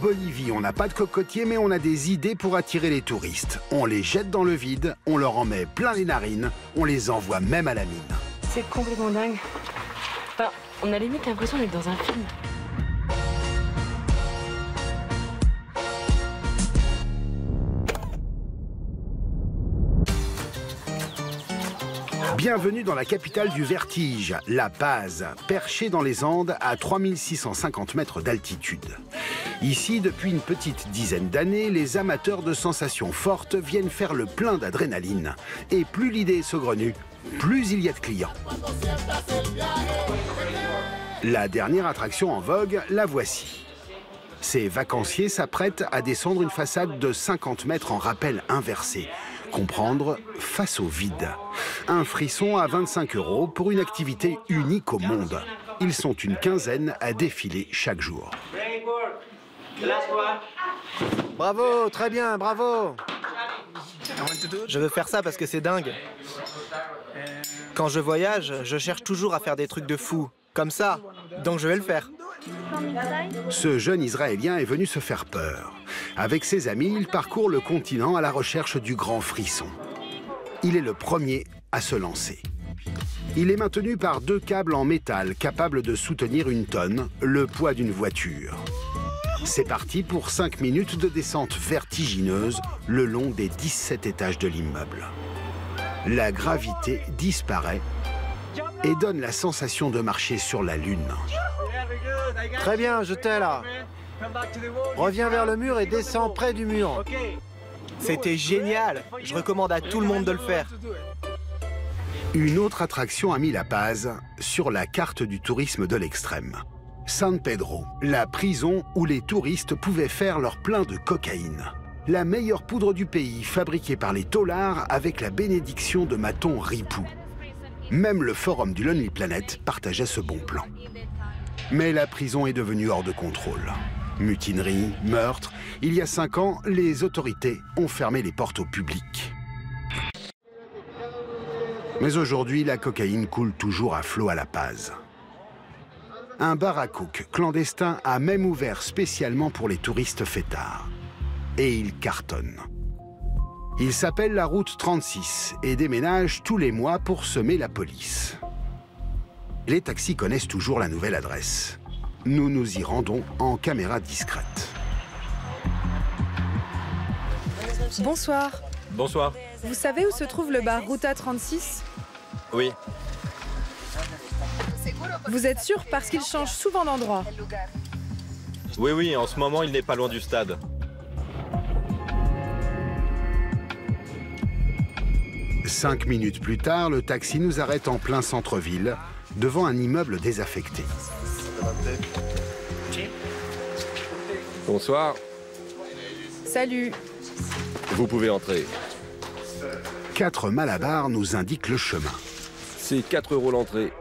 Bolivie, on n'a pas de cocotiers, mais on a des idées pour attirer les touristes. On les jette dans le vide, on leur en met plein les narines, on les envoie même à la mine. C'est complètement dingue. Enfin, on a limite l'impression d'être dans un film. Bienvenue dans la capitale du vertige, La Paz, perchée dans les Andes à 3650 mètres d'altitude. Ici, depuis une petite dizaine d'années, les amateurs de sensations fortes viennent faire le plein d'adrénaline. Et plus l'idée est saugrenue, plus il y a de clients. La dernière attraction en vogue, la voici. Ces vacanciers s'apprêtent à descendre une façade de 50 mètres en rappel inversé. Comprendre face au vide. Un frisson à 25 € pour une activité unique au monde. Ils sont une quinzaine à défiler chaque jour. Bravo, très bien, bravo. Je veux faire ça parce que c'est dingue. Quand je voyage, je cherche toujours à faire des trucs de fou. Comme ça, donc je vais le faire. Ce jeune Israélien est venu se faire peur. Avec ses amis, il parcourt le continent à la recherche du grand frisson. Il est le premier à se lancer. Il est maintenu par 2 câbles en métal capables de soutenir une tonne, le poids d'une voiture. C'est parti pour 5 minutes de descente vertigineuse le long des 17 étages de l'immeuble. La gravité disparaît et donne la sensation de marcher sur la Lune. Très bien, je t'ai là. Reviens vers le mur et descends près du mur. C'était génial. Je recommande à tout le monde de le faire. Une autre attraction a mis La Paz sur la carte du tourisme de l'extrême. San Pedro, la prison où les touristes pouvaient faire leur plein de cocaïne. La meilleure poudre du pays, fabriquée par les taulards avec la bénédiction de Maton Ripou. Même le forum du Lonely Planet partageait ce bon plan. Mais la prison est devenue hors de contrôle. Mutinerie, meurtre. Il y a 5 ans, les autorités ont fermé les portes au public. Mais aujourd'hui, la cocaïne coule toujours à flot à La Paz. Un bar à coke clandestin a même ouvert spécialement pour les touristes fêtards. Et il cartonne. Il s'appelle la route 36 et déménage tous les mois pour semer la police. Les taxis connaissent toujours la nouvelle adresse. Nous nous y rendons en caméra discrète. Bonsoir. Bonsoir. Vous savez où se trouve le bar Ruta 36? Oui. Vous êtes sûr parce qu'il change souvent d'endroit? Oui, en ce moment, il n'est pas loin du stade. Cinq minutes plus tard, le taxi nous arrête en plein centre-ville, devant un immeuble désaffecté. Bonsoir. Salut. Vous pouvez entrer. 4 malabars nous indiquent le chemin. C'est 4 € l'entrée.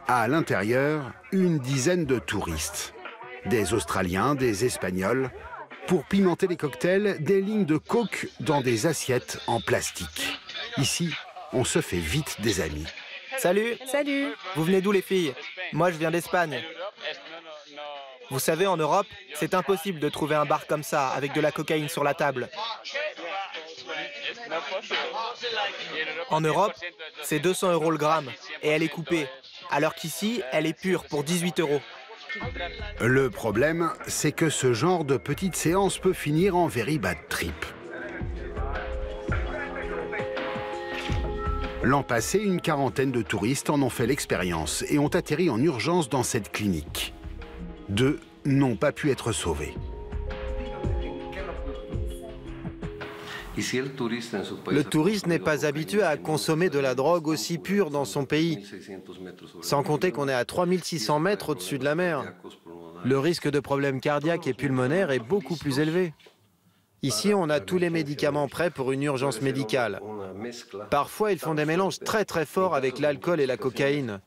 À l'intérieur, une dizaine de touristes. Des Australiens, des Espagnols. Pour pimenter les cocktails, des lignes de coke dans des assiettes en plastique. Ici, on se fait vite des amis. Salut. Salut. Vous venez d'où les filles? Moi, je viens d'Espagne. Vous savez, en Europe, c'est impossible de trouver un bar comme ça, avec de la cocaïne sur la table. En Europe, c'est 200 € le gramme, et elle est coupée. Alors qu'ici, elle est pure pour 18 €. Le problème, c'est que ce genre de petite séance peut finir en very bad trip. L'an passé, une quarantaine de touristes en ont fait l'expérience et ont atterri en urgence dans cette clinique. 2 n'ont pas pu être sauvés. Le touriste n'est pas habitué à consommer de la drogue aussi pure dans son pays. Sans compter qu'on est à 3600 mètres au-dessus de la mer. Le risque de problèmes cardiaques et pulmonaires est beaucoup plus élevé. Ici, on a tous les médicaments prêts pour une urgence médicale. Parfois, ils font des mélanges très forts avec l'alcool et la cocaïne.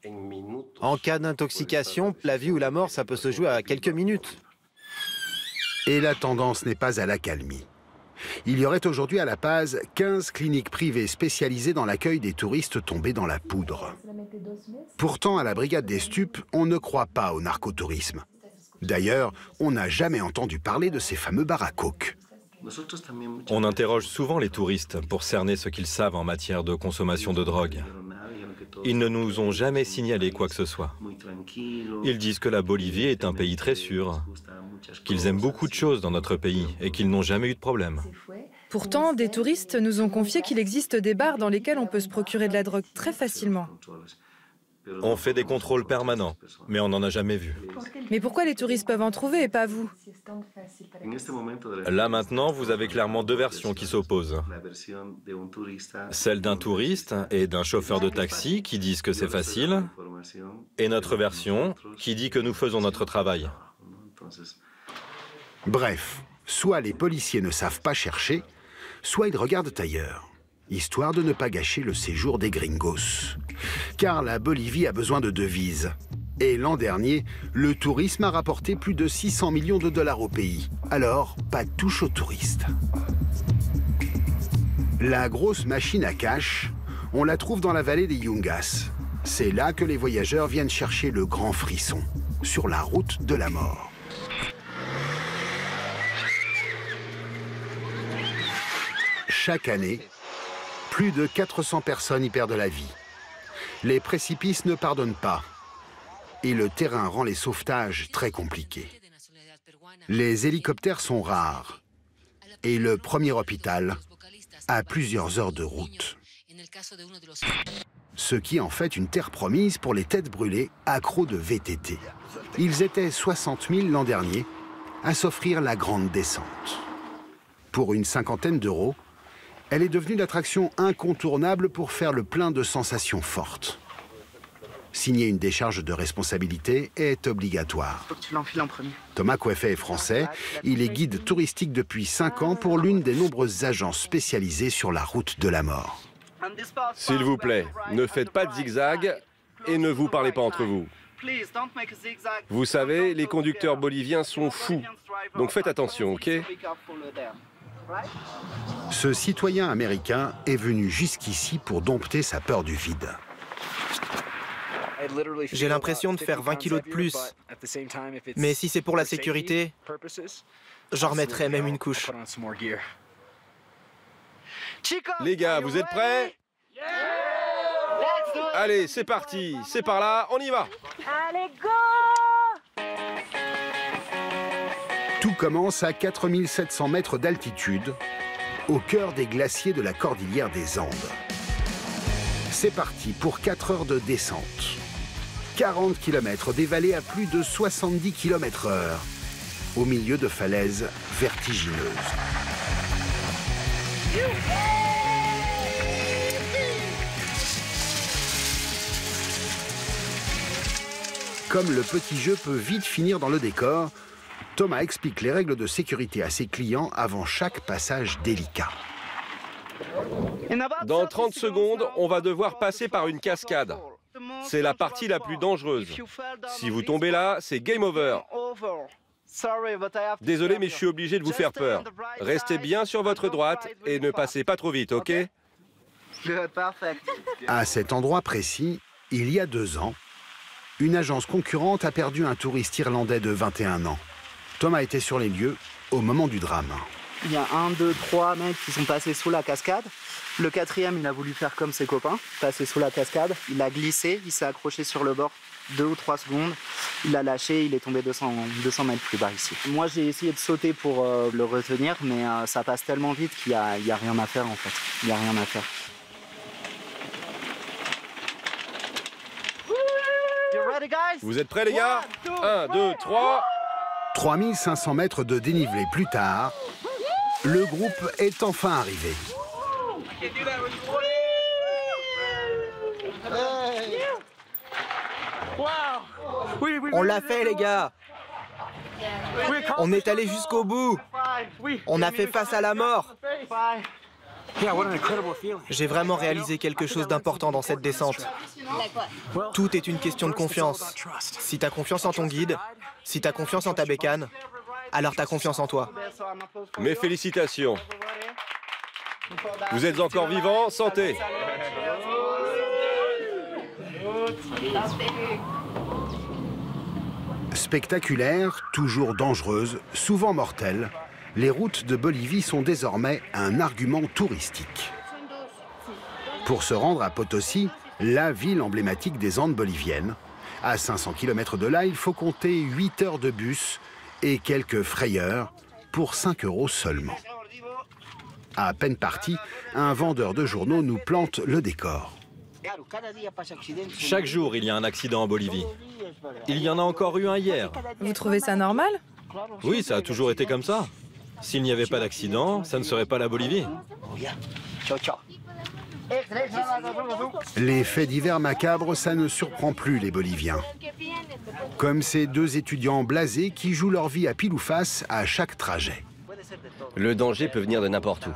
En cas d'intoxication, la vie ou la mort, ça peut se jouer à quelques minutes. Et la tendance n'est pas à l'accalmie. Il y aurait aujourd'hui à La Paz 15 cliniques privées spécialisées dans l'accueil des touristes tombés dans la poudre. Pourtant, à la brigade des stupes, on ne croit pas au narcotourisme. D'ailleurs, on n'a jamais entendu parler de ces fameux bars à coke. On interroge souvent les touristes pour cerner ce qu'ils savent en matière de consommation de drogue. Ils ne nous ont jamais signalé quoi que ce soit. Ils disent que la Bolivie est un pays très sûr, qu'ils aiment beaucoup de choses dans notre pays et qu'ils n'ont jamais eu de problème. Pourtant, des touristes nous ont confié qu'il existe des bars dans lesquels on peut se procurer de la drogue très facilement. On fait des contrôles permanents, mais on n'en a jamais vu. Mais pourquoi les touristes peuvent en trouver et pas vous? Là maintenant, vous avez clairement deux versions qui s'opposent. Celle d'un touriste et d'un chauffeur de taxi qui disent que c'est facile, et notre version qui dit que nous faisons notre travail. Bref, soit les policiers ne savent pas chercher, soit ils regardent ailleurs, histoire de ne pas gâcher le séjour des gringos. Car la Bolivie a besoin de devises. Et l'an dernier, le tourisme a rapporté plus de 600 millions de dollars au pays. Alors, pas de touche aux touristes. La grosse machine à cash, on la trouve dans la vallée des Yungas. C'est là que les voyageurs viennent chercher le grand frisson, sur la route de la mort. Chaque année, plus de 400 personnes y perdent la vie. Les précipices ne pardonnent pas et le terrain rend les sauvetages très compliqués. Les hélicoptères sont rares et le premier hôpital a plusieurs heures de route. Ce qui en fait une terre promise pour les têtes brûlées accros de VTT. Ils étaient 60 000 l'an dernier à s'offrir la grande descente. Pour une cinquantaine d'euros, elle est devenue l'attraction incontournable pour faire le plein de sensations fortes. Signer une décharge de responsabilité est obligatoire. Faut que tu l'enfiles en premier. Thomas Coeffet est français. Il est guide touristique depuis 5 ans pour l'une des nombreuses agences spécialisées sur la route de la mort. S'il vous plaît, ne faites pas de zigzag et ne vous parlez pas entre vous. Vous savez, les conducteurs boliviens sont fous. Donc faites attention, ok? Ce citoyen américain est venu jusqu'ici pour dompter sa peur du vide. J'ai l'impression de faire 20 kilos de plus. Mais si c'est pour la sécurité, j'en remettrai même une couche. Les gars, vous êtes prêts? Allez, c'est parti. C'est par là, on y va. Allez, go! Tout commence à 4700 mètres d'altitude, au cœur des glaciers de la cordillère des Andes. C'est parti pour 4 heures de descente. 40 km des vallées à plus de 70 km/h, au milieu de falaises vertigineuses. Comme le petit jeu peut vite finir dans le décor, Thomas explique les règles de sécurité à ses clients avant chaque passage délicat. Dans 30 secondes, on va devoir passer par une cascade. C'est la partie la plus dangereuse. Si vous tombez là, c'est game over. Désolé, mais je suis obligé de vous faire peur. Restez bien sur votre droite et ne passez pas trop vite, ok? À cet endroit précis, il y a 2 ans, une agence concurrente a perdu un touriste irlandais de 21 ans. Thomas était sur les lieux au moment du drame. Il y a 1, 2, 3 mecs qui sont passés sous la cascade. Le 4e, il a voulu faire comme ses copains, passer sous la cascade. Il a glissé, il s'est accroché sur le bord 2 ou 3 secondes. Il a lâché, il est tombé 200 mètres plus bas ici. Moi, j'ai essayé de sauter pour le retenir, mais ça passe tellement vite qu'il n'y a rien à faire en fait. Il n'y a rien à faire. Vous êtes prêts, les gars? 1, 2, 3... 3500 mètres de dénivelé plus tard, le groupe est enfin arrivé. On l'a fait, les gars. On est allé jusqu'au bout. On a fait face à la mort. J'ai vraiment réalisé quelque chose d'important dans cette descente. Tout est une question de confiance. Si t'as confiance en ton guide, si t'as confiance en ta bécane, alors t'as confiance en toi. Mes félicitations. Vous êtes encore vivants, santé. Spectaculaires, toujours dangereuses, souvent mortelles, les routes de Bolivie sont désormais un argument touristique. Pour se rendre à Potosí, la ville emblématique des Andes boliviennes, à 500 km de là, il faut compter 8 heures de bus et quelques frayeurs pour 5 € seulement. À peine parti, un vendeur de journaux nous plante le décor. Chaque jour, il y a un accident en Bolivie. Il y en a encore eu un hier. Vous trouvez ça normal? Oui, ça a toujours été comme ça. S'il n'y avait pas d'accident, ça ne serait pas la Bolivie. Les faits divers macabres, ça ne surprend plus les Boliviens. Comme ces deux étudiants blasés qui jouent leur vie à pile ou face à chaque trajet. Le danger peut venir de n'importe où.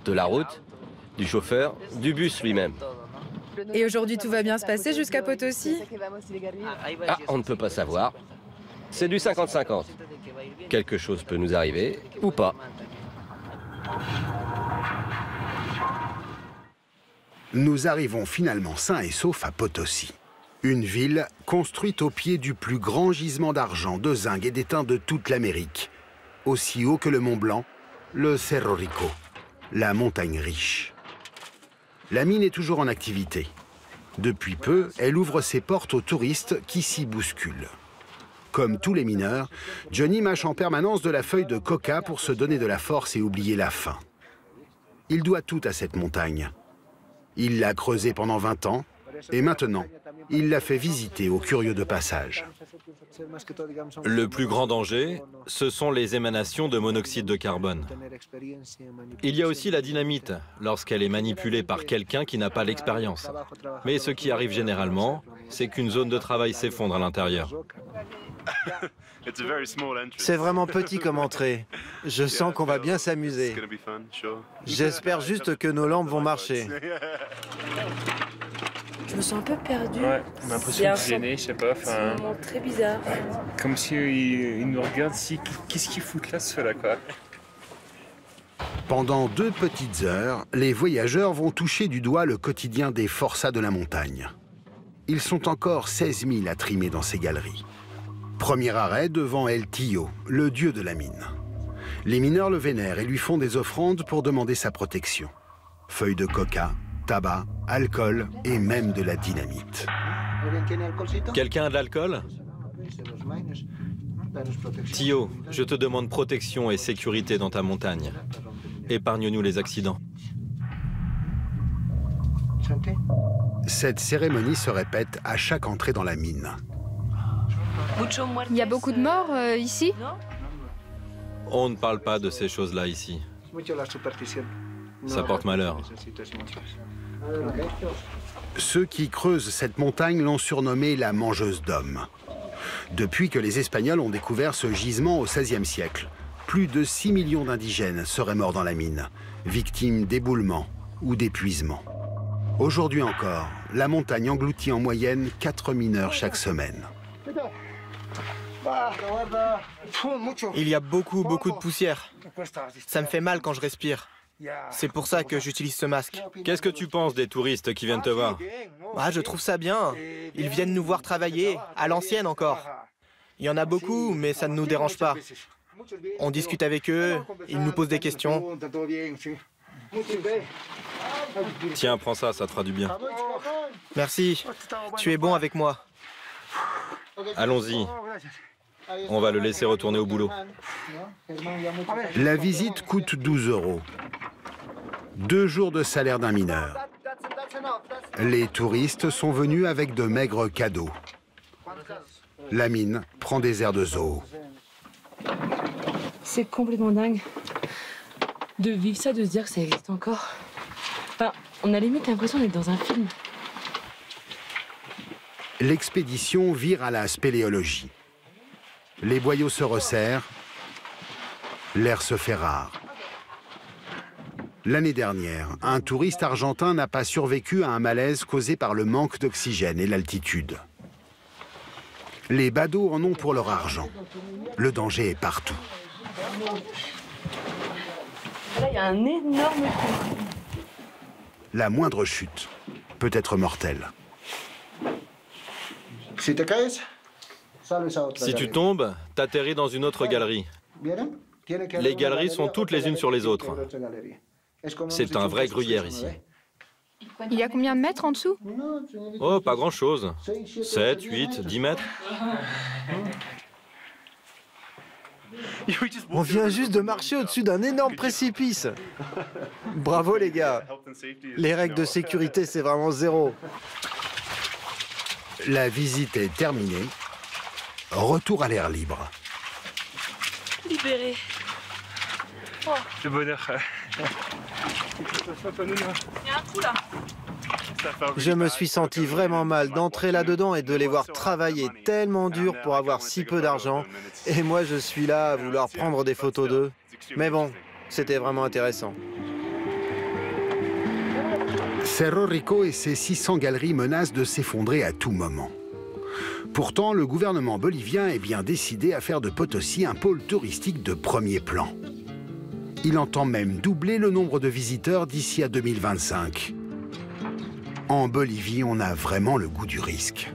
De la route, du chauffeur, du bus lui-même. Et aujourd'hui, tout va bien se passer jusqu'à Potosí? Ah, on ne peut pas savoir. C'est du 50-50. Quelque chose peut nous arriver ou pas. Nous arrivons finalement sains et saufs à Potosí. Une ville construite au pied du plus grand gisement d'argent, de zinc et d'étain de toute l'Amérique. Aussi haut que le Mont Blanc, le Cerro Rico, la montagne riche. La mine est toujours en activité. Depuis peu, elle ouvre ses portes aux touristes qui s'y bousculent. Comme tous les mineurs, Johnny mâche en permanence de la feuille de coca pour se donner de la force et oublier la faim. Il doit tout à cette montagne. Il l'a creusée pendant 20 ans et maintenant, il l'a fait visiter aux curieux de passage. Le plus grand danger, ce sont les émanations de monoxyde de carbone. Il y a aussi la dynamite, lorsqu'elle est manipulée par quelqu'un qui n'a pas l'expérience. Mais ce qui arrive généralement, c'est qu'une zone de travail s'effondre à l'intérieur. C'est vraiment petit comme entrée. Je sens qu'on va bien s'amuser. J'espère juste que nos lampes vont marcher. Je me sens un peu perdue. Ouais, on a l'impression de gêner, je sais pas. C'est un moment très bizarre. Comme s'ils nous regardent, qu'est-ce qu'ils foutent là, ceux-là, quoi. Pendant 2 petites heures, les voyageurs vont toucher du doigt le quotidien des forçats de la montagne. Ils sont encore 16 000 à trimer dans ces galeries. Premier arrêt devant El Tillo, le dieu de la mine. Les mineurs le vénèrent et lui font des offrandes pour demander sa protection. Feuilles de coca, tabac, alcool et même de la dynamite. Quelqu'un a de l'alcool? Tio, je te demande protection et sécurité dans ta montagne. Épargne-nous les accidents. Cette cérémonie se répète à chaque entrée dans la mine. Il y a beaucoup de morts ici? On ne parle pas de ces choses-là ici. Ça porte malheur. Ceux qui creusent cette montagne l'ont surnommée la mangeuse d'hommes. Depuis que les Espagnols ont découvert ce gisement au XVIe siècle, plus de 6 millions d'indigènes seraient morts dans la mine, victimes d'éboulements ou d'épuisement. Aujourd'hui encore, la montagne engloutit en moyenne 4 mineurs chaque semaine. Il y a beaucoup de poussière. Ça me fait mal quand je respire. C'est pour ça que j'utilise ce masque. Qu'est-ce que tu penses des touristes qui viennent te voir? Ah, je trouve ça bien. Ils viennent nous voir travailler, à l'ancienne encore. Il y en a beaucoup, mais ça ne nous dérange pas. On discute avec eux, ils nous posent des questions. Tiens, prends ça, ça te fera du bien. Merci, tu es bon avec moi. Allons-y. On va le laisser retourner au boulot. La visite coûte 12 €. 2 jours de salaire d'un mineur. Les touristes sont venus avec de maigres cadeaux. La mine prend des airs de zoo. C'est complètement dingue de vivre ça, de se dire que ça existe encore. Enfin, on a limite l'impression d'être dans un film. L'expédition vire à la spéléologie. Les boyaux se resserrent, l'air se fait rare. L'année dernière, un touriste argentin n'a pas survécu à un malaise causé par le manque d'oxygène et l'altitude. Les badauds en ont pour leur argent. Le danger est partout. Là, il y a un énorme trou. La moindre chute peut être mortelle. Si te caes, Si tu tombes, t'atterris dans une autre galerie. Les galeries sont toutes les unes sur les autres. C'est un vrai gruyère ici. Il y a combien de mètres en dessous? Oh, pas grand-chose. 7, 8, 10 mètres. On vient juste de marcher au-dessus d'un énorme précipice. Bravo les gars. Les règles de sécurité, c'est vraiment zéro. La visite est terminée. Retour à l'air libre. Libéré. Oh. Le bonheur. Il y a un trou là. Je me suis senti vraiment mal d'entrer là-dedans et de les voir travailler tellement dur pour avoir si peu d'argent. Et moi, je suis là à vouloir prendre des photos d'eux. Mais bon, c'était vraiment intéressant. Cerro Rico et ses 600 galeries menacent de s'effondrer à tout moment. Pourtant, le gouvernement bolivien est bien décidé à faire de Potosí un pôle touristique de premier plan. Il entend même doubler le nombre de visiteurs d'ici à 2025. En Bolivie, on a vraiment le goût du risque.